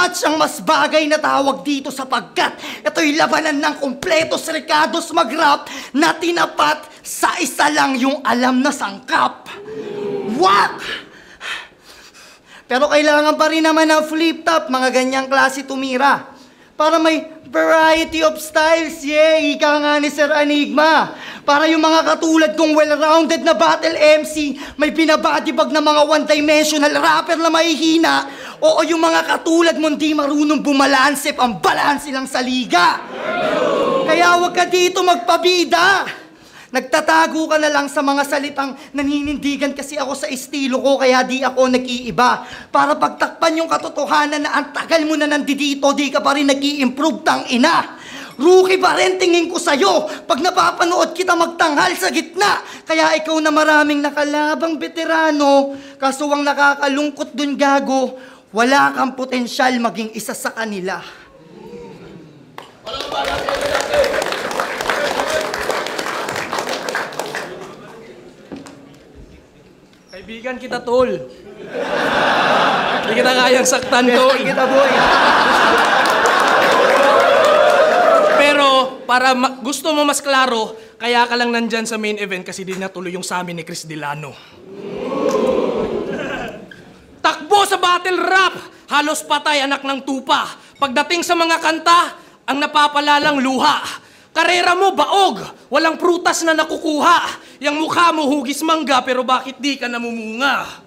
Deathmatch ang mas bagay na tawag dito sapagkat ito'y labanan ng kumpletos rekados mag-rap na tinapat sa isa lang yung alam na sangkap. What? Pero kailangan pa rin naman ng flip top, mga ganyang klase tumira. Para may variety of styles, ika nga ni Sir Enigma. Para yung mga katulad kong well-rounded na battle MC, may binabadibag na mga one-dimensional rapper na mahihina, o yung mga katulad mong di marunong bumalansip ang balanse lang sa liga. Kaya wag ka dito magpabida. Nagtatago ka na lang sa mga salitang naninindigan kasi ako sa estilo ko kaya di ako nag-iiba. Para pagtakpan yung katotohanan na ang tagal mo na nandito, di ka pa rin nag-i-improve, tang ina. Rookie pa rin tingin ko sa'yo pag napapanood kita magtanghal sa gitna. Kaya ikaw na maraming nakalabang veterano, kaso ang nakakalungkot dun gago, wala kang potensyal maging isa sa kanila. Kaibigan kita, tol. Hindi kita kayang saktan, tol. Kita, boy. Pero, para gusto mo mas klaro, kaya ka lang nandyan sa main event kasi di natuloy yung sa amin ni Chris Delano. Takbo sa battle rap! Halos patay anak ng tupa. Pagdating sa mga kanta, ang napapalalang luha. Karera mo baog, walang prutas na nakukuha. Yang mukha mo hugis mangga pero bakit di ka namumunga?